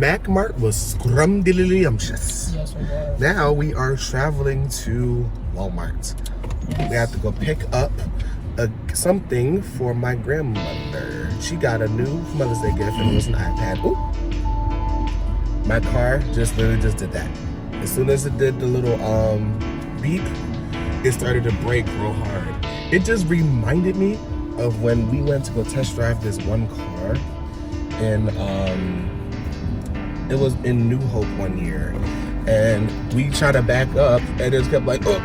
Mac Mart was scrumdiddlyumptious. Yes, it was. Now we are traveling to Walmart. Yes. We have to go pick up something for my grandmother. She got a new Mother's Day gift and it was an iPad. Ooh. My car just literally did that. As soon as it did the little beep, it started to brake real hard. It just reminded me of when we went to go test drive this one car, and it was in New Hope one year, and we tried to back up, and it just kept like, oh.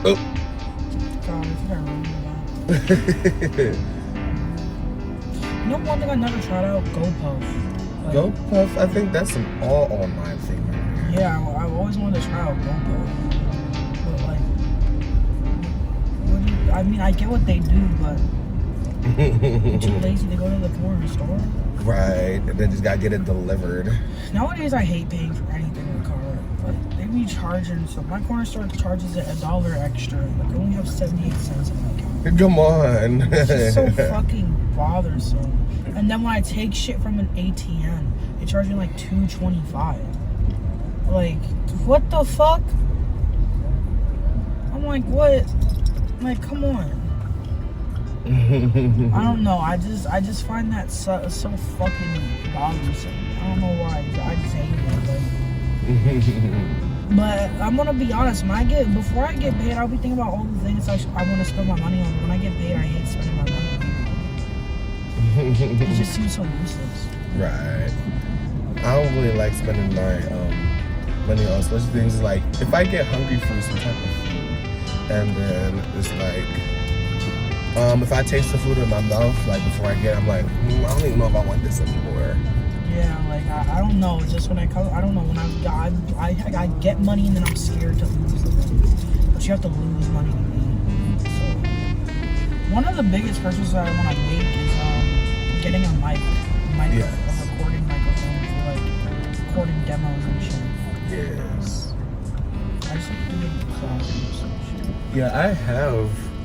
God, I think I remember that. You know, one thing I never tried out, GoPuff. Like, GoPuff, I think that's an all online thing. Yeah, I've always wanted to try out GoPuff. But like, I mean, I get what they do, but I'm too lazy to go to the corner store. Right, and then just gotta get it delivered. Nowadays, I hate paying for anything in the car. Like, they be charging, so my corner store charges it $1 extra. Like, I only have 78 cents in my account. Come on. It's just so fucking bothersome. And then when I take shit from an ATM, they charge me like $2.25. Like, what the fuck? I'm like, what? Like, come on. I don't know. I just find that so fucking bothersome. I don't know why. I just hate it. But I'm gonna be honest. Before I get paid, I'll be thinking about all the things I want to spend my money on. But when I get paid, I hate spending my money. It just seems so useless. Right. I don't really like spending my money on special things. Like, if I get hungry for some type of food, and then it's like, if I taste the food in my mouth, like before I get it, I'm like, I don't even know if I want this anymore. Yeah, like I don't know. It's just when I don't know, when I get money and then I'm scared to lose the money. But you have to lose money to eat. So one of the biggest purchases I want to make is getting a mic, Yes. a recording microphone for like recording demos and shit. Yes. I just like doing classes or some shit. Yeah, I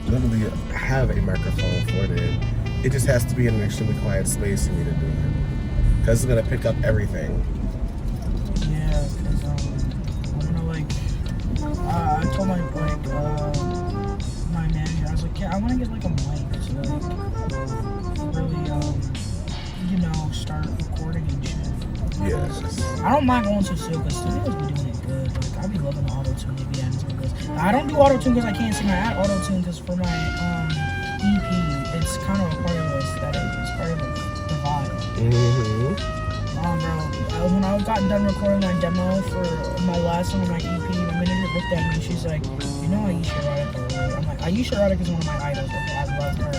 literally have a microphone for it. It just has to be in an extremely quiet space for me to do it. Because it's going to pick up everything. Yeah, because I'm going to like, I told my manager, I was like, yeah, I want to get like a mic to like really, start recording and shit. Yes. I don't mind going to studio because studios be doing it good. Like, I be loving auto-tune to be honest, because I don't do auto-tune because I can't sing. I add auto-tune because for my EP, it's kind of a part of the aesthetic. It's part of the vibe. Bro, when I got done recording my demo for my last song on my EP, my manager looked at me and she's like, you know Aisha Erotica, right? I'm like, Aisha Erotica is one of my idols. Like, I love her.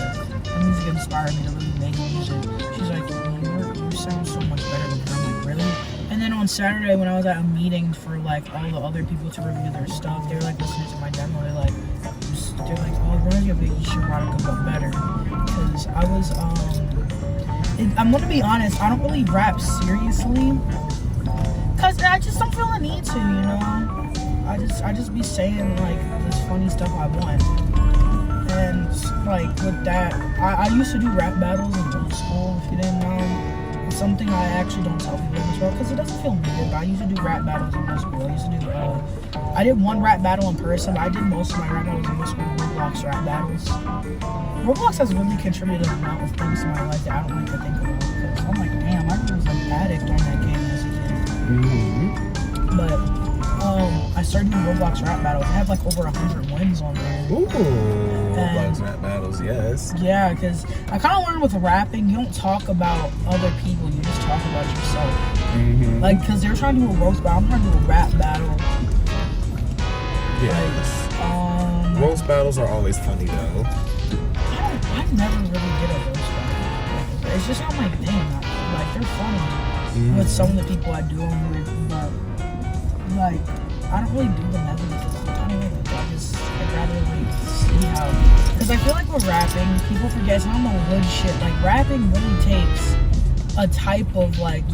Her music inspired me to really make music. She's like, you sound so much better than her. I'm like, really? And then on Saturday when I was at a meeting for like all the other people to review their stuff, they were like listening to my demo. They're like, oh, it reminds you of Aisha Erotica, but better. Because I was, I'm gonna be honest, I don't really rap seriously. Cause I just don't feel the need to, I just be saying like this funny stuff I want. And like with that, I used to do rap battles in middle school, if you didn't know. It's something I actually don't tell people in this world because it doesn't feel weird, but I used to do rap battles in middle school. I did one rap battle in person, but I did most of my rap battles in middle school, Roblox rap battles. Roblox has really contributed a amount of things to my life that I don't like to think about, because I'm like, damn, I was an addict on that game as a kid. But I started doing Roblox rap battles. I have like over 100 wins on there. Ooh, Roblox rap battles, yes. Yeah, because I kind of learned with rapping, you don't talk about other people, you just talk about yourself. Like, because they're trying to do a roast battle, I'm trying to do a rap battle. Yes. Like, roast battles are always funny though. I never really did a roast battle. It's just not my thing. Like, they're funny with some of the people I do them with, but like, I don't really do them ever because I don't know. I'd rather like see how, because I feel like with rapping, people forget it's not no hood shit. Like, rapping really takes a type of like,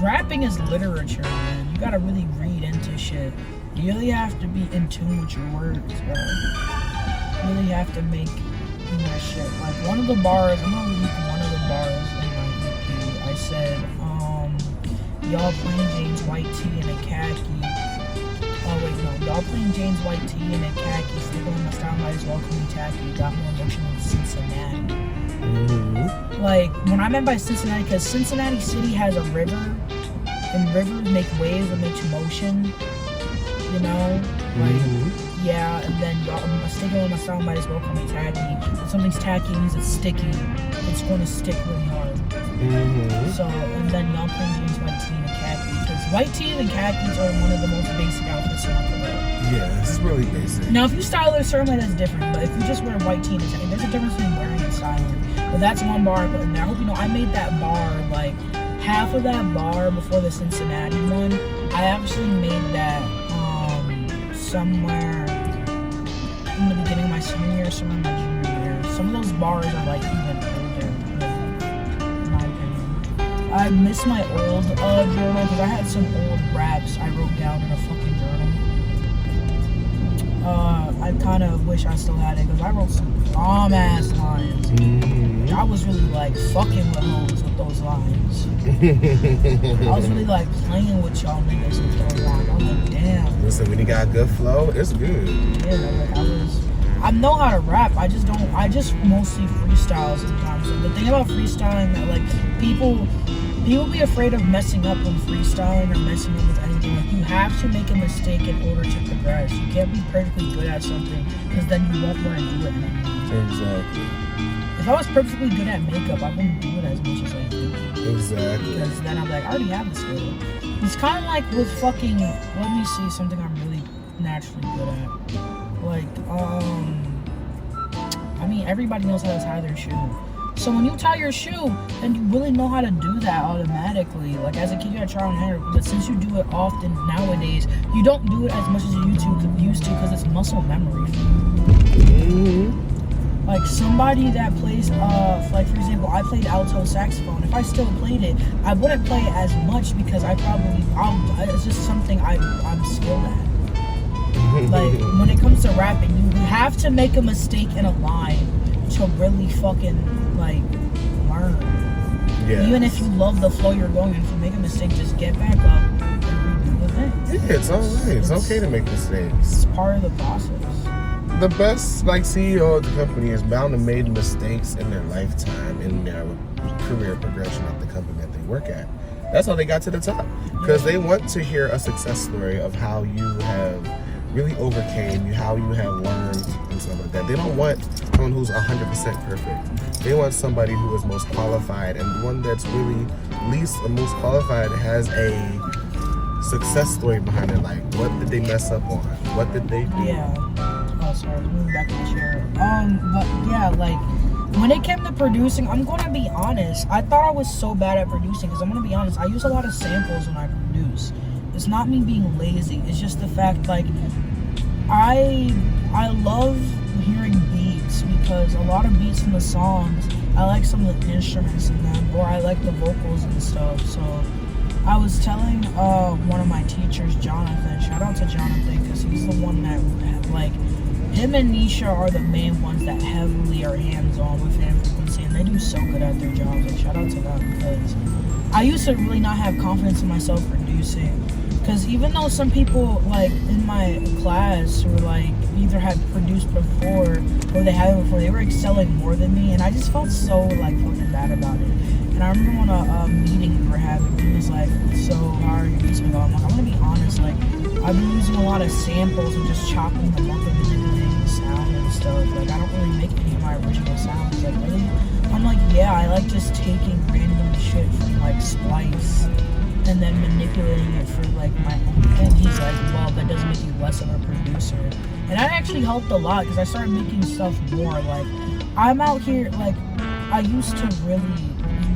rapping is literature, man. You gotta really read into shit. You really have to be in tune with your words, bro. You really have to make that shit. Like, one of the bars, I'm gonna leave one of the bars in my EP. I said, y'all plain Jane's white tee and a khaki. Oh wait, no, y'all plain Jane's white tee and a khaki. Sticking on my style might as well call me tacky. Got more emotion than Cincinnati. Like, when I meant by Cincinnati, because Cincinnati City has a river, and rivers make waves that makes motion, you know? Like, yeah, and then I'm sticking with my style might as well call me tacky. If something's tacky, it means it's sticky. It's going to stick really hard. So, and then y'all plain Jane's white tee and a khaki, because white tees and khakis are one of the most basic outfits in the world. Yeah, it's really basic. Now, if you style it a certain way, that's different. But if you just wear white tee and a khaki, there's a difference between wearing and styling. But that's one bar I put in there. I hope you know, I made that bar, like, half of that bar before the Cincinnati one. I actually made that somewhere in the beginning of my senior year, somewhere in my junior year. Some of those bars are, like, even older, in my opinion. I miss my old journal, because I had some old raps I wrote down in a fucking journal. I kind of wish I still had it, because I wrote some bomb-ass lines. I was really, like, fucking with hoes with those lines. I was really, like, playing with y'all niggas with those lines. I was like, damn. Listen, when you got good flow, it's good. Yeah, like, I know how to rap. I just mostly freestyle sometimes. And the thing about freestyling that, like, people be afraid of messing up when freestyling or messing up with anything. Like, you have to make a mistake in order to progress. You can't be perfectly good at something, because then you won't want to do it anymore. Exactly. If I was perfectly good at makeup, I wouldn't do it as much as I do. Exactly. Because then I'm like, I already have the skill. It's kind of like with fucking, let me see something I'm really naturally good at. Like, I mean, everybody knows how to tie their shoe. So when you tie your shoe, then you really know how to do that automatically. Like, as a kid, you had trial and error, but since you do it often nowadays, you don't do it as much as you used to, because it's muscle memory for you. Like, somebody that plays, like, for example, I played alto saxophone. If I still played it, I wouldn't play it as much, because it's just something I'm skilled at. Like, when it comes to rapping, you have to make a mistake in a line to really fucking, like, learn. Yeah. Even if you love the flow you're going, if you make a mistake, just get back up and redo the thing. Yeah, it's alright. It's okay to make mistakes. It's part of the process. The best, like, CEO of the company is bound to make mistakes in their lifetime, in their career progression at the company that they work at. That's how they got to the top. Because they want to hear a success story of how you have really overcame, how you have learned, and stuff like that. They don't want someone who's 100% perfect. They want somebody who is most qualified, and the one that's really least or most qualified has a success story behind it. Like, what did they mess up on? What did they do? Yeah. Oh, sorry, moving back to the chair. But yeah, like, when it came to producing, I'm gonna be honest. I thought I was so bad at producing, because I'm gonna be honest, I use a lot of samples when I produce. It's not me being lazy. It's just the fact, like, I love hearing beats, because a lot of beats in the songs, I like some of the instruments in them, or I like the vocals and stuff. So I was telling one of my teachers, Jonathan, shout out to Jonathan, because he's the one that, like, him and Nisha are the main ones that heavily are hands-on with fan frequency, and they do so good at their jobs. Like, shout out to them, because I used to really not have confidence in myself producing. Because even though some people, like, in my class who, like, either had produced before or they haven't before, they were excelling more than me, and I just felt so, like, fucking bad about it. And I remember on a meeting we were having, he was like, so how are your beats going? I'm like, I'm gonna be honest, like, I've been using a lot of samples and just chopping them up and manipulating the sound and stuff. Like, I don't really make any of my original sounds. Like, really? I'm like, yeah, I like just taking random shit from, like, Splice and then manipulating it for, like, my own thing. He's like, well, that doesn't make you less of a producer. And that actually helped a lot, because I started making stuff more. Like, I'm out here, like, I used to really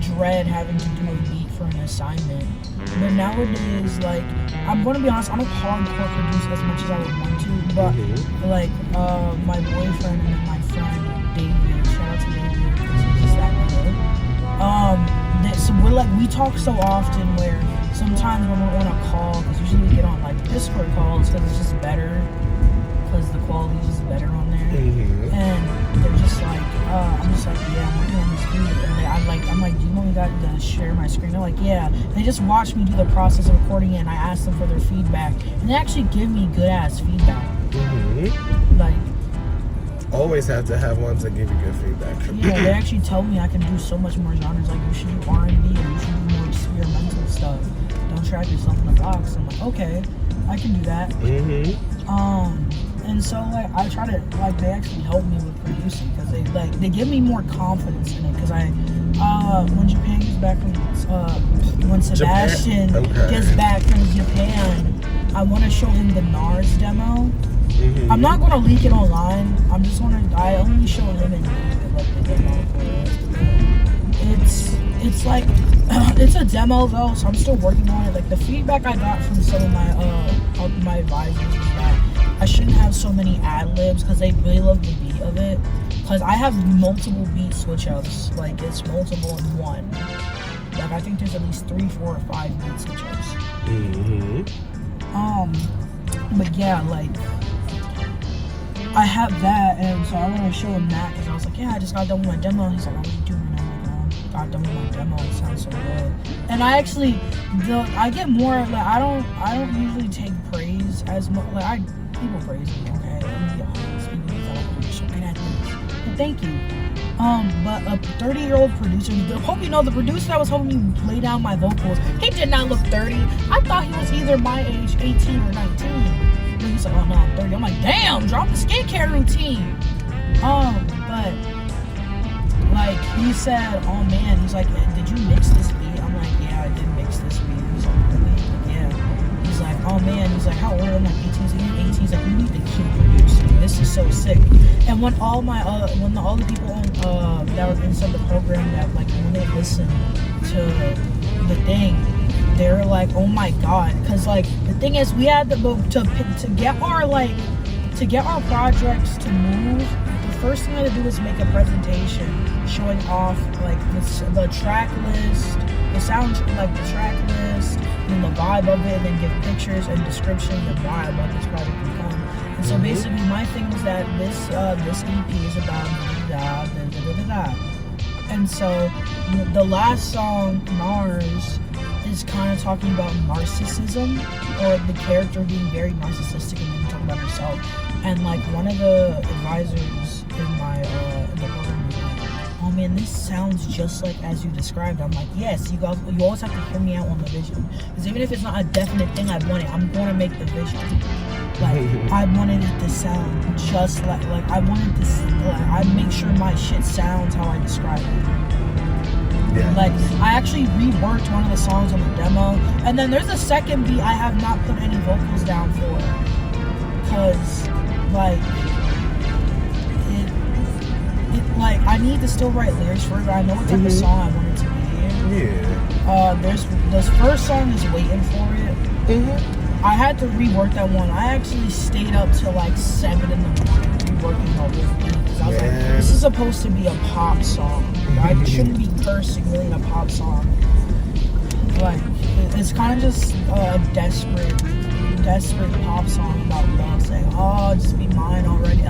dread having to do a beat for an assignment. But nowadays, like, I'm going to be honest, I don't hardcore produce as much as I would want to. But, like, my boyfriend and my friend, David, shout out to David, because he's just that good. So we're like, we talk so often where sometimes when we're on a call, because usually we get on, like, Discord calls, because it's just better, because the quality is just better on there. And they're just like, I'm just like, yeah, I'm working on this beat. And I'm like, do you want me to got to share my screen. They're like, yeah. They just watched me do the process of recording it, and I asked them for their feedback, and they actually give me good ass feedback. Like, always have to have ones that give you good feedback. yeah, they actually tell me I can do so much more genres. Like, you should do R&B, or you should do more experimental stuff. Don't trap yourself in a box. I'm like, okay, I can do that. And so like I try to like they actually help me with producing because they give me more confidence in it because when Japan gets back from when Sebastian gets back from Japan, I want to show him the NARS demo. I'm not gonna leak it online. I only show him and like the demo for it. It's like it's a demo though, so I'm still working on it. Like the feedback I got from some of my advisors is that I shouldn't have so many ad libs because they really love the beat of it. Because I have multiple beat switch ups, like it's multiple in one. Like I think there's at least 3, 4, or 5 beat switch ups. But yeah, like I have that, and so I want to show him that because I was like, yeah, I just got done with my demo. He's like, oh, what are you doing? And I'm like, oh, got done with my demo. It sounds so good. And I actually, I get more like I don't usually take praise as much. Like people praise me, okay? I'm gonna be honest. People think I'm so good at this. But thank you. But a 30-year-old producer, hope you know the producer that was helping me lay down my vocals, he did not look 30. I thought he was either my age, 18 or 19. And he's like, oh no, I'm 30. I'm like, damn, drop the skincare routine. But like he said, oh man, he's like, did you mix this beat? I'm like, yeah, I did mix this beat. He's like, really? Like, yeah. He's like, oh man, he's like, how old am I? 18? He's like, 18. He's like, you need to keep producing. This is so sick. And when all the people that were inside the program that like when they listened to the thing, they were like, oh my god, because like the thing is we had to get our projects to move. The first thing I had to do was make a presentation showing off like the track list, the sound, like the track list, and the vibe of it, and then give pictures and description and why I want this project to become. And so basically, my thing was that this EP is about da da da da. And so the last song, Mars, is kind of talking about narcissism, or the character being very narcissistic and then talking about herself. And like one of the advisors in the program was like, oh man, this sounds just like as you described. I'm like, yes, you always have to hear me out on the vision. Because even if it's not a definite thing I want it, I'm going to make the vision. Like, I wanted it to sound just like I wanted this, like, I make sure my shit sounds how I describe it. Yeah. Like, I actually reworked one of the songs on the demo, and then there's a second beat I have not put any vocals down for. Because, like, like, I need to still write lyrics for it, but I know what type of song I want it to be. Yeah. This first song is Waiting for It. I had to rework that one. I actually stayed up till like 7 in the morning reworking the whole beat because I was like, this is supposed to be a pop song. I shouldn't be cursing really in a pop song. Like, it's kind of just a desperate pop song about love, saying, oh, just be mine already.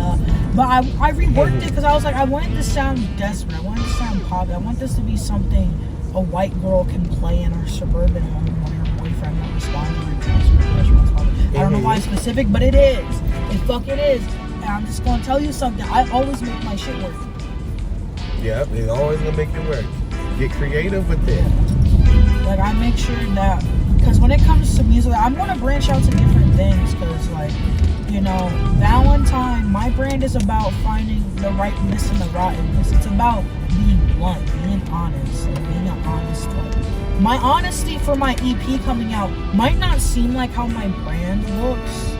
But I reworked it because I was like, I wanted this to sound desperate. I wanted this to sound pop. I want this to be something a white girl can play in her suburban home when her boyfriend won't respond to her text. I don't know why it's specific, but it is. It fucking is. And I'm just gonna tell you something. I always make my shit work. Yeah, it's always gonna make it work. Get creative with it. Like, I make sure that, because when it comes to music, I'm gonna branch out to different things. Because, like, you know, Valentine, my brand is about finding the rightness and the rottenness. It's about being blunt, being honest, and being an honest one. My honesty for my EP coming out might not seem like how my brand looks,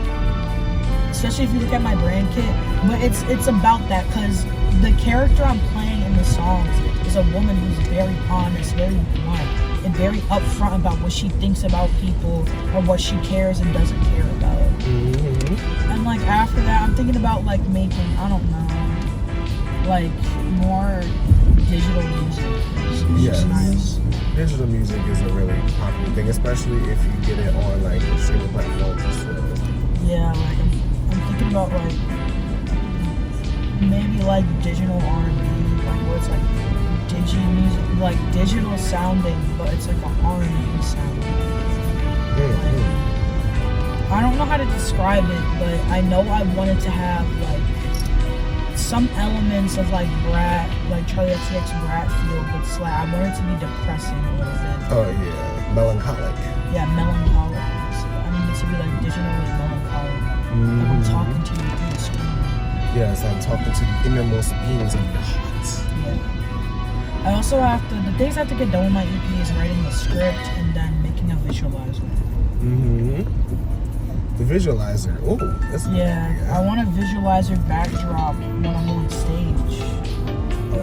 especially if you look at my brand kit, but it's about that, because the character I'm playing in the songs is a woman who's very honest, very blunt, and very upfront about what she thinks about people or what she cares and doesn't care about. And like after that, I'm thinking about like making, I don't know, like more digital music. Yes. Nice. Digital music is a really popular thing, especially if you get it on like streaming platforms. Yeah, like I'm thinking about like maybe like digital R&B, like where it's like digital sounding, but it's like a R&B sound. Mm-hmm. I don't know how to describe it, but I know I wanted to have like some elements of like Brat, like Charlie XCX Brat feel, but it's like I want it to be depressing a little bit. Oh yeah, melancholic. Yeah, melancholic. I need it to be like digitally melancholic. Mm-hmm. Like I'm talking to you through the screen. Yes, I'm talking to the innermost beings of your heart. Yeah. I also have to, the things I have to get done with my EP is writing the script and then making a visualizer. Mm-hmm. The visualizer. Oh, that's good. Yeah, I want a visualizer backdrop when I'm on stage.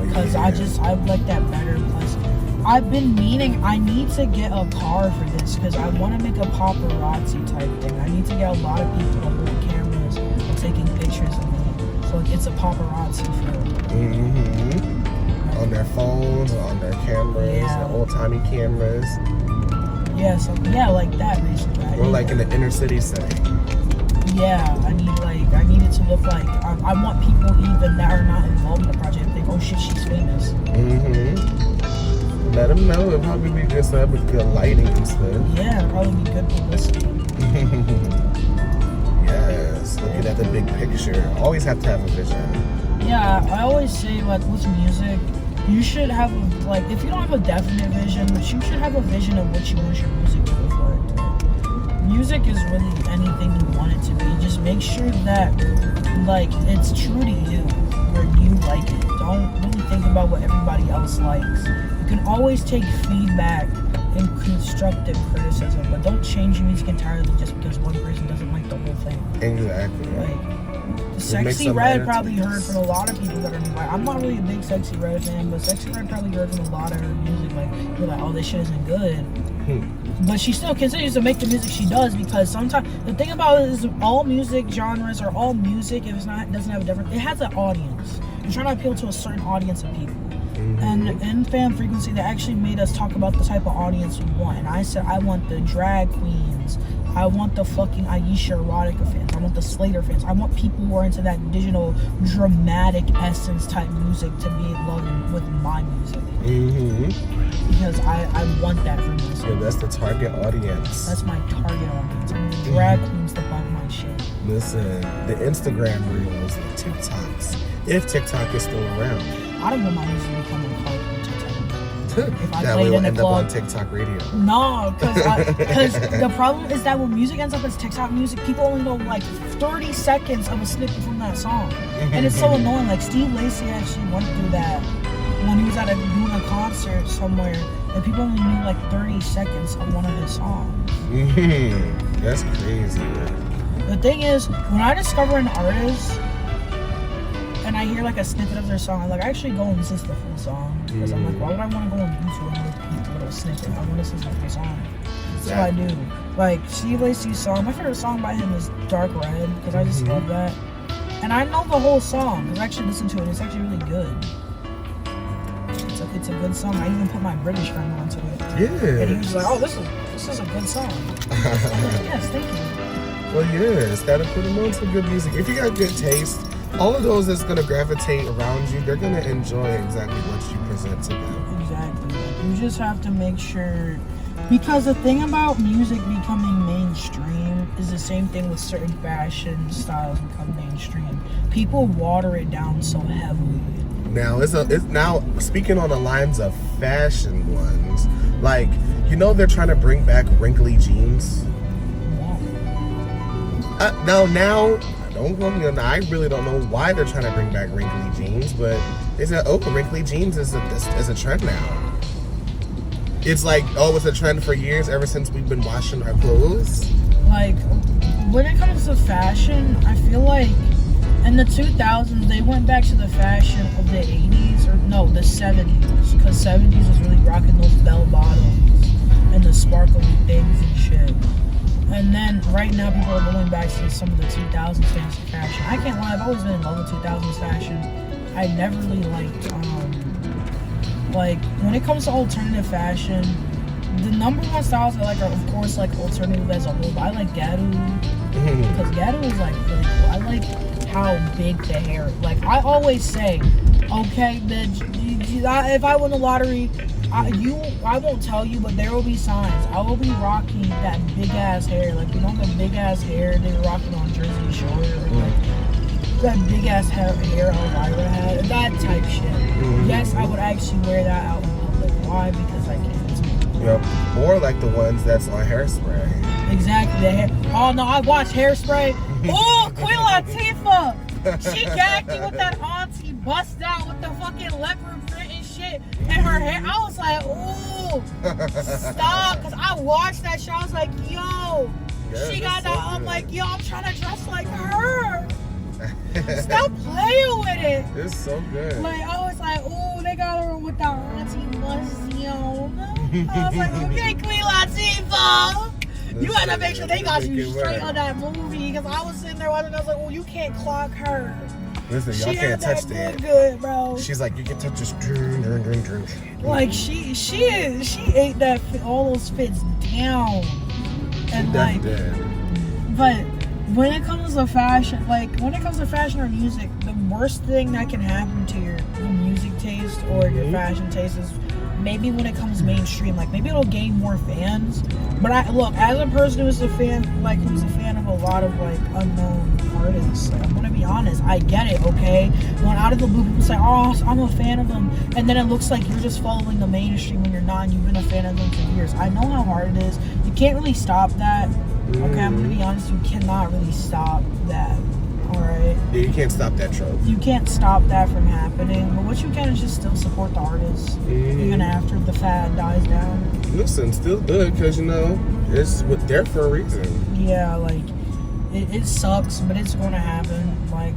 Because I like that better. Plus, I've been meaning, I need to get a car for this because I want to make a paparazzi type thing. I need to get a lot of people to hold cameras and taking pictures of me. So like, it's a paparazzi film. Mm-hmm. On their phones, or on their cameras, their old-timey cameras. Yeah, so yeah, like that basically. Or like in the inner city setting. Yeah, I need it to look like I want people even that are not involved in the project to think, oh shit, she's famous. Mm-hmm. Let them know. It'll probably be good stuff with good lighting and stuff. Yeah, it'll probably be good publicity. Yes, looking at the big picture. Always have to have a vision. Yeah, I always say like with music, you should have like if you don't have a definite vision, but you should have a vision of what you want your music to look like. Music is really anything you want it to be. Just make sure that like it's true to you, where you like it. Don't really think about what everybody else likes. You can always take feedback and constructive criticism, but don't change your music entirely just because one person doesn't like the whole thing. Exactly. Like Sexy Red probably heard from a lot of people that are like, I'm not really a big Sexy Red fan, but Sexy Red probably heard from a lot of her music. Like, you're like, oh, this shit isn't good. But she still continues to make the music she does because sometimes the thing about it is all music genres or all music, if it's not doesn't have a different, it has an audience. You're trying to appeal to a certain audience of people. And in Fan Frequency, they actually made us talk about the type of audience we want. And I said, I want the drag queens. I want the fucking Aisha Erotica fans. I want the Slater fans. I want people who are into that digital, dramatic essence type music to be in love with my music. Because I want that for myself. Yeah, that's the target audience. That's my target audience. I want the drag queens to bump my shit. Listen, the Instagram reels, the TikToks, if TikTok is still around. I don't want my music to become a cult on TikTok. If I that played will in a end club, up on TikTok radio. No, because the problem is that when music ends up as TikTok music, people only know like 30 seconds of a snippet from that song. And it's so annoying. Like Steve Lacy actually went through that when he was doing a concert somewhere, and people only knew like 30 seconds of one of his songs. That's crazy. The thing is, when I discover an artist and I hear like a snippet of their song, I actually go and listen to the full song because I'm like, why would I want to go on YouTube and look at a little snippet? I want to listen to the full song. That's what I do. Like Steve Lacy's song, my favorite song by him is Dark Red because I just love that, and I know the whole song because I actually listened to it. It's actually really good. It's a good song. I even put my British friend onto it. Yeah. And he was like, oh, this is a good song. Yes, thank you. Well, yes, gotta put them on some good music. If you got good taste, all of those that's gonna gravitate around you, they're gonna enjoy exactly what you present to them. Exactly. You just have to make sure, because the thing about music becoming mainstream is the same thing with certain fashion styles become mainstream. People water it down so heavily. Now it's now speaking on the lines of fashion ones, like they're trying to bring back wrinkly jeans. Now don't go me. I really don't know why they're trying to bring back wrinkly jeans, but they said, oh, wrinkly jeans is a trend now. It's like, oh, it's a trend for years ever since we've been washing our clothes. Like when it comes to fashion, I feel like in the 2000s, they went back to the fashion of the 80s, or no, the 70s, because 70s was really rocking those bell bottoms and the sparkly things and shit. And then right now, people are going back to some of the 2000s fancy fashion. I can't lie, I've always been in love with 2000s fashion. I never really liked, like, when it comes to alternative fashion, the number one styles I like are, of course, like alternative as a whole. But I like Garu, because Garu is like really cool. I like how big the hair. Like I always say, Okay, bitch. If I win the lottery, I won't tell you, but there will be signs. I will be rocking that big ass hair, like you know the big ass hair they were rocking on Jersey Shore, or like that big ass hair Elvira had, that type shit. Yes, I would actually wear that out in public. Why? Because I can't. Yep. Or like the ones that's on Hairspray. Exactly. The hair. Oh no, I watched Hairspray. Oh, Queen Latifah. She gagged me with that auntie bust out with the fucking leopard print and shit and her hair. I was like, ooh, stop. Because I watched that show. I was like, yo, she got that. I'm like, yo, I'm trying to dress like her. Stop playing with it. It's so good. Like, I was like, ooh, they got her with that auntie bust on. I was like, okay, Queen Latifah. You had to make sure they got you straight on that movie, because I was sitting there watching. I was like, "Oh, you can't clock her." Listen, y'all can't touch that. Good, bro. She's like, you can touch this. Like she ate that all those fits down, and like, but when it comes to fashion, or music, the worst thing that can happen to your music taste or your fashion taste is maybe when it comes mainstream, like maybe it'll gain more fans. But as a person who's a fan of a lot of like unknown artists, like, I'm gonna be honest, I get it, okay? When out of the blue people say, oh, I'm a fan of them, and then it looks like you're just following the mainstream when you're not, and you've been a fan of them for years. I know how hard it is. You can't really stop that. Okay, I'm gonna be honest, you cannot really stop that. Alright? Yeah, you can't stop that trope. You can't stop that from happening, but what you can is just still support the artist, even after the fad dies down. Listen, still good, because, you know, it's there for a reason. Yeah, like, it sucks, but it's going to happen. Like,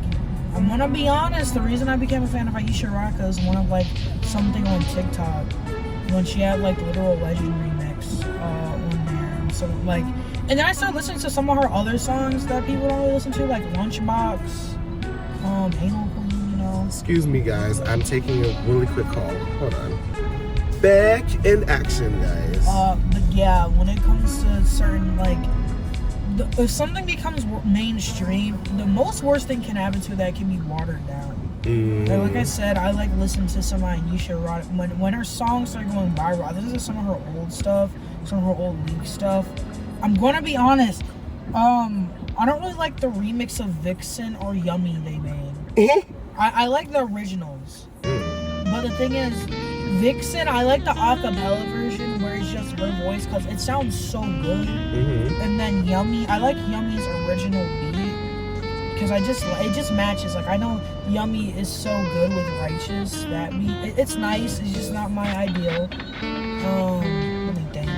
I'm going to be honest, the reason I became a fan of Aisha Raka is one of, like, something on TikTok, when she had, like, Literal Legend remix on there. So, like, and then I started listening to some of her other songs that people don't really listen to, like Lunchbox, Anal Queen, you know. Excuse me, guys. I'm taking a really quick call. Hold on. Back in action, guys. But yeah, when it comes to certain, like, if something becomes mainstream, the most worst thing can happen to that can be watered down. Like I said, I like listening to some of Aisha when her songs start going viral. I listen to some of her old stuff, some of her old leak stuff. I'm gonna be honest. I don't really like the remix of Vixen or Yummy they made. I like the originals. But the thing is, Vixen, I like the acapella version where it's just her voice because it sounds so good. And then Yummy, I like Yummy's original beat because it just matches. Like, I know Yummy is so good with Righteous, that beat. It's nice. It's just not my ideal. Let me think.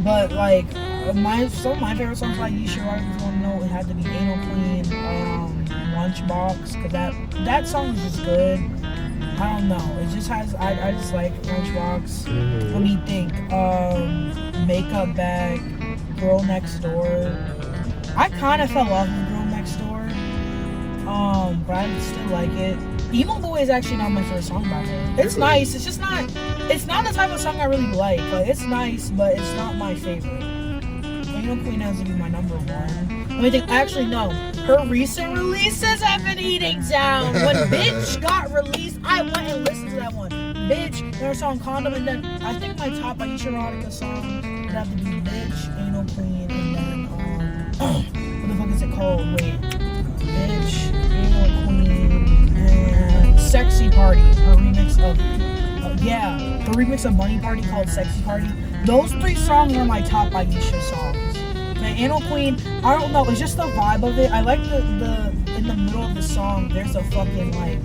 But like some of my favorite songs, like Aisha Raka, if you want to know, it had to be Anal Queen, Lunchbox, because that song is just good. I don't know. It just has. I just like Lunchbox. Let me think. Makeup Bag, Girl Next Door. I kind of fell off with Girl Next Door. But I still like it. Emo Boy is actually not my favorite song by her. It's nice. It's just not. It's not the type of song I really like. Like, it's nice, but it's not my favorite. Anal Queen has to be my number one. Let me think. Actually, no. Her recent releases have been eating down. When Bitch got released, I went and listened to that one. Bitch, and her song Condom, and then I think my top Aisha Raka song would have to be Bitch, Anal Queen, and then what the fuck is it called? Wait. Bitch, Anal Queen, and Sexy Party. Her remix of her remix of Bunny Party called Sexy Party. Those 3 songs are my top Aisha songs. And Anal Queen, I don't know, it's just the vibe of it. I like the in the middle of the song, there's a fucking like,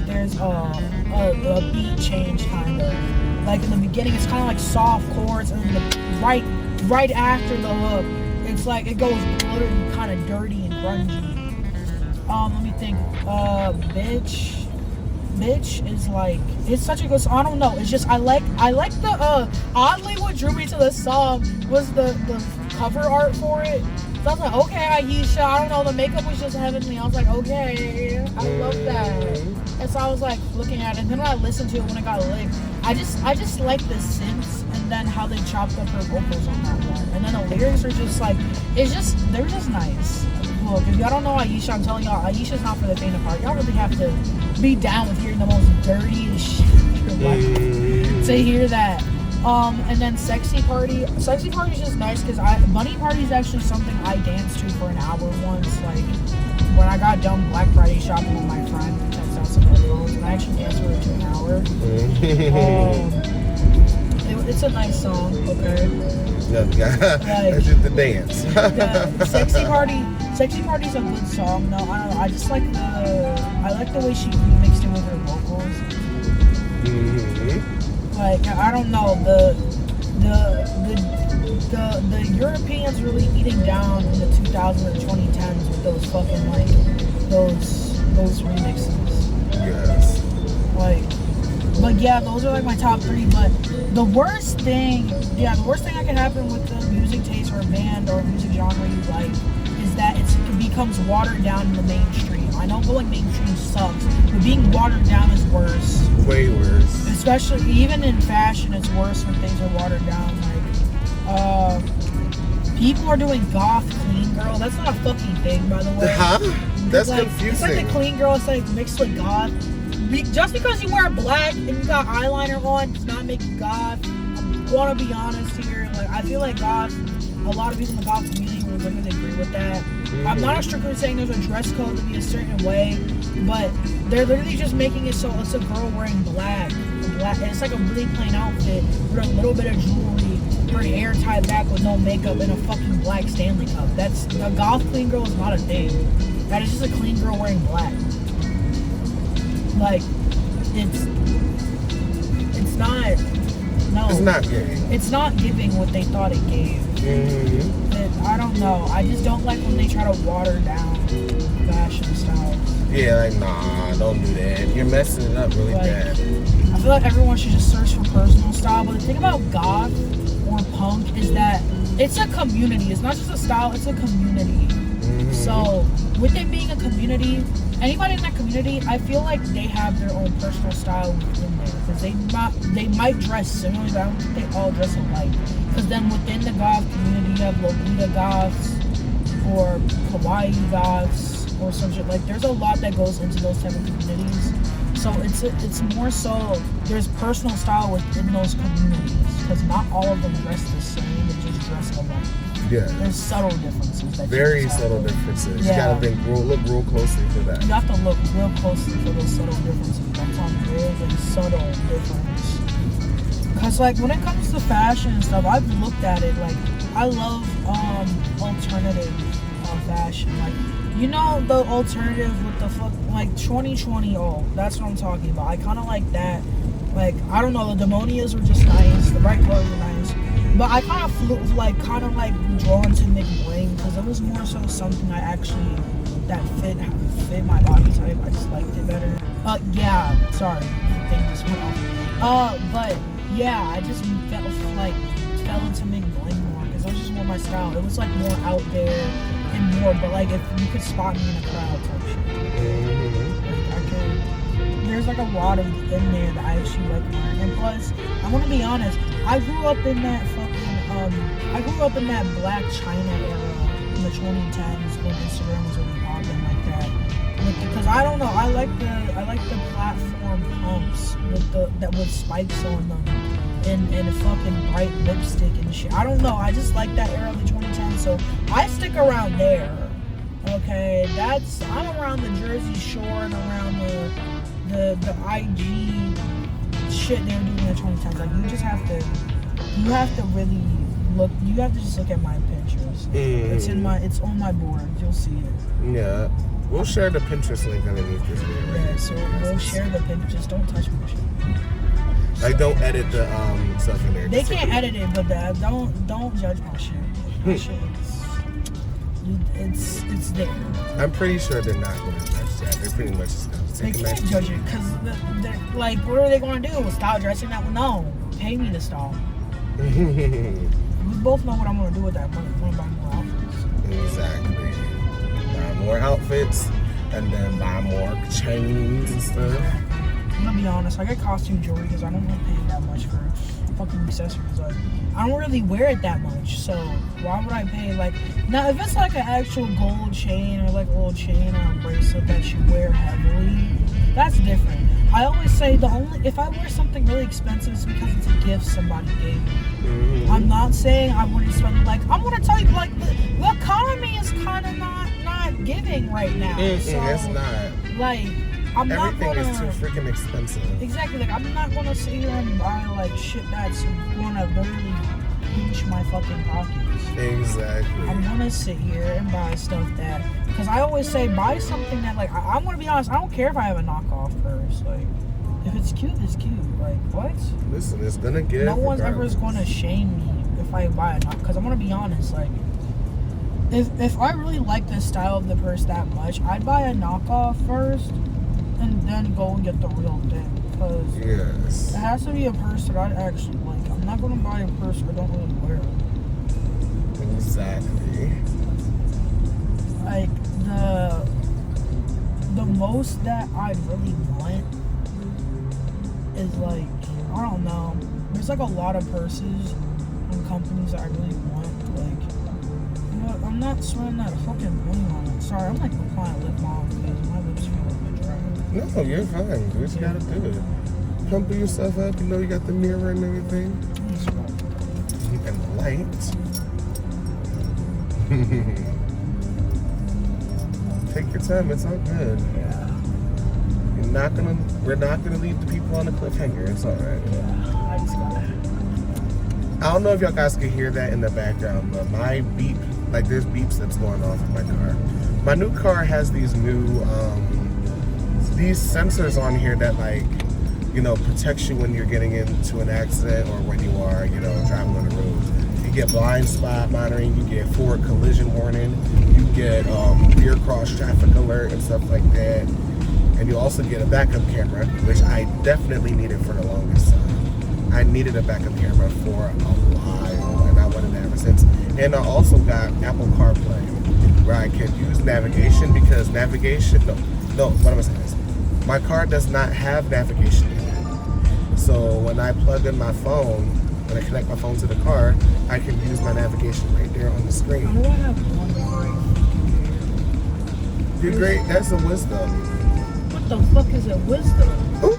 there's a beat change kind of. Like in the beginning, it's kind of like soft chords, and then right after the hook, it's like it goes literally kind of dirty and grungy. Let me think. Bitch is like, it's such a good song. I don't know, it's just I like the oddly what drew me to the song was the cover art for it. So I was like, okay, Aisha, I don't know, the makeup was just heavenly. I was like, okay, I love that. And so I was like looking at it, and then when I listened to it when it got licked, I just like the synths and then how they chopped up her vocals on that one. And then the lyrics are just like, they're just nice. Look, if y'all don't know Aisha, I'm telling y'all, Aisha's not for the faint of heart. Y'all really have to be down with hearing the most dirtiest shit in your life. To hear that. And then Sexy Party. Sexy Party is just nice because Bunny Party is actually something I danced to for an hour once. Like, when I got done Black Friday shopping with my friend, we tested out some headphones, and I actually danced with her to an hour. It's a nice song, okay? That's just the dance. Sexy Party's a good song, though. I don't know. I just like the way she remixed it with her vocals. Like, I don't know, the Europeans really eating down in the 2000s and 2010s with those fucking, like, those remixes. Yes. Like, but yeah, those are like my top 3. But the worst thing that can happen with the music taste or band or music genre you like is that it becomes watered down in the mainstream. I know going mainstream sucks, but being watered down is worse. Way worse. Especially, even in fashion, it's worse when things are watered down. Like, people are doing goth clean girl. That's not a fucking thing, by the way. Huh? That's like, confusing. It's like the clean girl. It's like mixed with goth. Just because you wear black and you got eyeliner on does not make you goth. I want to be honest here. Like, I feel like goth. A lot of people in the goth community will literally agree with that. I'm not strictly saying there's a dress code to be a certain way, but they're literally just making it so it's a girl wearing black. And it's like a really plain outfit with a little bit of jewelry, her hair tied back with no makeup, and a fucking black Stanley Cup. That's a goth clean girl is not a thing. That is just a clean girl wearing black. Like, it's not. No, it's not giving. It's not giving what they thought it gave. I don't know. I just don't like when they try to water down fashion styles. Yeah, like, nah, don't do that. You're messing it up really bad. I feel like everyone should just search for personal style. But the thing about goth or punk is that it's a community. It's not just a style, it's a community. So, with it being a community, anybody in that community, I feel like they have their own personal style within there. Because they might dress similarly, but I don't think they all dress alike. Because then within the goth community, you have Lolita goths or kawaii goths or some shit. Like, there's a lot that goes into those type of communities. So it's more so there's personal style within those communities. Because not all of them dress the same, they just dress alike. Yeah. There's subtle differences. Very subtle differences. Yeah. You gotta look real closely for that. You have to look real closely for those subtle differences. I'm talking very subtle difference. Cause like when it comes to fashion and stuff, I've looked at it. Like I love alternative fashion. Like you know the alternative with the like 2020. Oh, that's what I'm talking about. I kind of like that. Like I don't know, the demonias were just nice. The bright colors were nice. But I kind of like drawn to McBling because it was more so something I actually that fit my body type. I just liked it better. Yeah, sorry, the thing just went off. But yeah, I just fell into McBling more because that was just more my style. It was like more out there and more, but like if you could spot me in a crowd type shit. There's like a lot of in there that I actually like wearing. And plus, I want to be honest, I grew up in that Black China era in the 2010s when Instagram was really popping like that. Because I don't know, I like the platform pumps with spikes on them and a fucking bright lipstick and shit. I don't know, I just like that era of the 2010s, so I stick around there. Okay, I'm around the Jersey Shore and around the IG shit they were doing in the 2010s. Like you have to really look. You have to just look at my pictures. It's on my board. You'll see it. Yeah, we'll share the Pinterest link underneath this video. Yeah, so we'll share the Pinterest. Just don't touch my shit. Like don't edit the stuff in there. They can't edit it, but don't judge my shit. My shit it's there. I'm pretty sure they're not going to judge that. They're pretty much just going to They can't judge it because they're like, what are they going to do? Stop dressing that? No, pay me to stop. We both know what I'm going to do with that money. I'm going to buy more outfits. Exactly. Buy more outfits and then buy more chains and stuff. I'm going to be honest. I get costume jewelry because I don't really pay that much for fucking accessories. Like, I don't really wear it that much, so why would I pay? Like, now if it's like an actual gold chain or like a little chain or a bracelet that you wear heavily, That's different. I always say if I wear something really expensive, it's because it's a gift somebody gave me. Mm-hmm. I'm not saying I wouldn't spend, like, I'm gonna tell you, like, the economy is kind of not giving right now. So, it's not. like, I'm not Everything gonna. is too freaking expensive. Exactly. Like, I'm not gonna sit here and buy like shit that's gonna literally pinch my fucking pockets. Exactly. I'm gonna sit here and buy stuff that, because I always say buy something that, like, I'm gonna be honest, I don't care if I have a knockoff purse. Like, if it's cute, it's cute. Like, what? Listen, it's gonna get. No one's ever gonna shame me if I buy a knockoff. Because I'm gonna be honest, like, if I really like the style of the purse that much, I'd buy a knockoff first and then go and get the real thing. Because yes, it has to be a purse that I'd actually like. I'm not gonna buy a purse I don't really wear. Exactly. Like, the most that I'd really want is, like, I don't know. There's like a lot of purses and companies that I really want. Like, you know, I'm not spending that fucking money on it. Sorry, I'm like applying lip balm because my lips feel like dry. No, you're fine. You just gotta do it. Pump yourself up. You know you got the mirror and everything. And the light. Take your time. It's all good. Yeah. We're not gonna leave the people on a cliffhanger. It's all right. Yeah. I just gotta. I don't know if y'all guys can hear that in the background, but my beep, like there's beeps that's going off in my car. My new car has these new, these sensors on here that, like, you know, protects you when you're getting into an accident or when you are, you know, driving on the road. You get blind spot monitoring, you get forward collision warning, you get rear cross traffic alert and stuff like that. And you also get a backup camera, which I definitely needed for the longest time. I needed a backup camera for a while, and I wanted that ever since. And I also got Apple CarPlay, where I can use navigation, because navigation, no, what am I saying? My car does not have navigation in it. So when I plug in my phone, when I connect my phone to the car, I can use my navigation right there on the screen. How do I have one great? You're great. That's a wisdom. What the fuck is a wisdom? Ooh.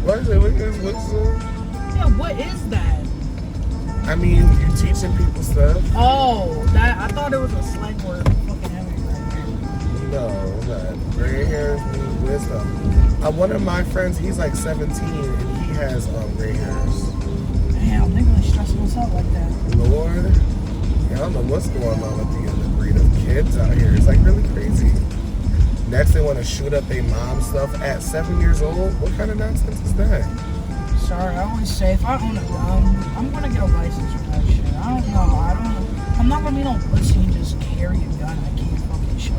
What is it? What is wisdom? Yeah, what is that? I mean, you teaching people stuff. Oh, that, I thought it was a slang word. Fucking heavy right No, that gray hairs mean wisdom. One of my friends, he's like 17 and he has gray hairs. Damn, they really stressing us out like that. Lord, I don't know what's going on with the breed of kids out here. It's like really crazy. Next, they want to shoot up their mom's stuff at 7 years old. What kind of nonsense is that? Sorry, I always say if I own a gun, I'm gonna get a license for that shit. I don't know. I'm not gonna be no pussy and just carry a gun I can't fucking show.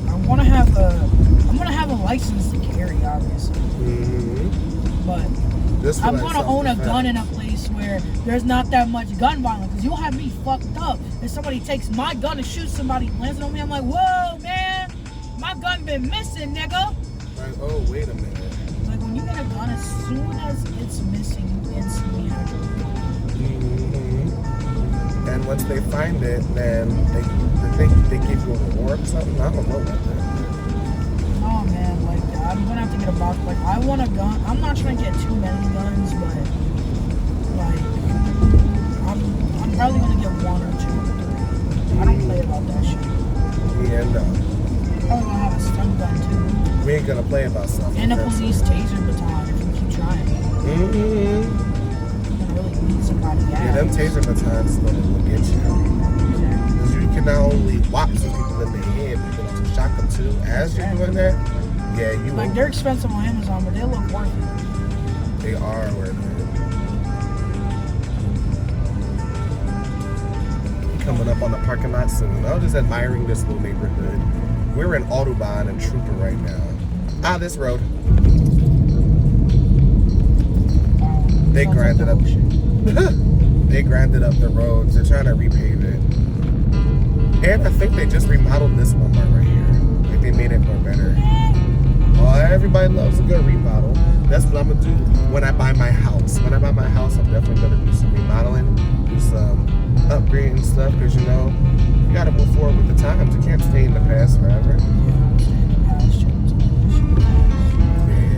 I'm gonna have a license to carry, obviously. Mm-hmm. But I'm gonna own a gun in a place where there's not that much gun violence. Because you'll have me fucked up if somebody takes my gun and shoots somebody, lands it on me. I'm like, whoa, man, my gun been missing, nigga. Like, oh, wait a minute. Like, when you get a gun, as soon as it's missing, you instantly have your gun. Mm-hmm. And once they find it, then they give you a reward or something. I don't know about that. Oh man, like, I'm gonna have to get a box. Like, I want a gun. I'm not trying to get too many guns, but like, I'm probably gonna get 1 or 2 or 3. I don't play about that shit. Yeah, no. I'm probably gonna have a stun gun too. We ain't gonna play about something. And a police taser baton if we keep trying. Mm-hmm. You're gonna really beat somebody out. Yeah, them taser batons is gonna get you. Exactly. Because you can not only whop some people in the head, but you can also shock them too. As you're doing that, yeah, you Like, they're expensive on Amazon, but they look worth it. They are worth it. Coming up on the parking lot soon. I'm just admiring this little neighborhood. We're in Audubon and Trooper right now. This road. They grinded up. They grinded up the roads. They're trying to repave it. And I think they just remodeled this Walmart right here. Like, they made it more better. Oh, everybody loves a good remodel. That's what I'm gonna do when I buy my house. When I buy my house, I'm definitely gonna do some remodeling, do some upgrading stuff, because you know, you gotta move forward with the times. You can't stay in the past forever. Yeah,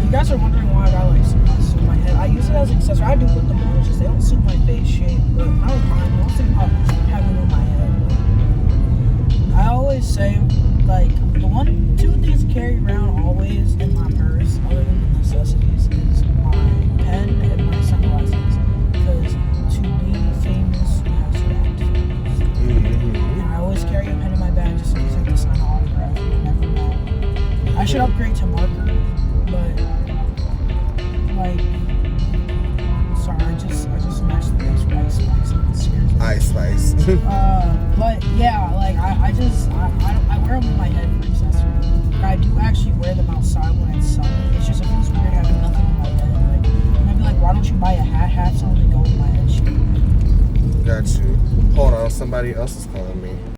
you guys are wondering why I got like sunglasses on my head, I use it as an accessory. I do put them on, it's just they don't suit my face shape. But I don't mind. I don't think about having them on my head. I always say, like, the 2 things to carry around always in my purse, other than the necessities, is my pen and my sunglasses. Because to be famous, you have to act famous. And I always carry a pen in my bag just in case I have to sign an autograph. You never know. I should upgrade to marker, but like, sorry, I just matched the next Ice Spice and it scares me. Ice Spice. But yeah, like I wear them in my head for accessory. But I do actually wear them outside when it's sunny. It's just, it feels weird having nothing in my head. Like, and I'd be like, why don't you buy a hat? Hats only go in my head. Got you. Hold on, somebody else is calling me.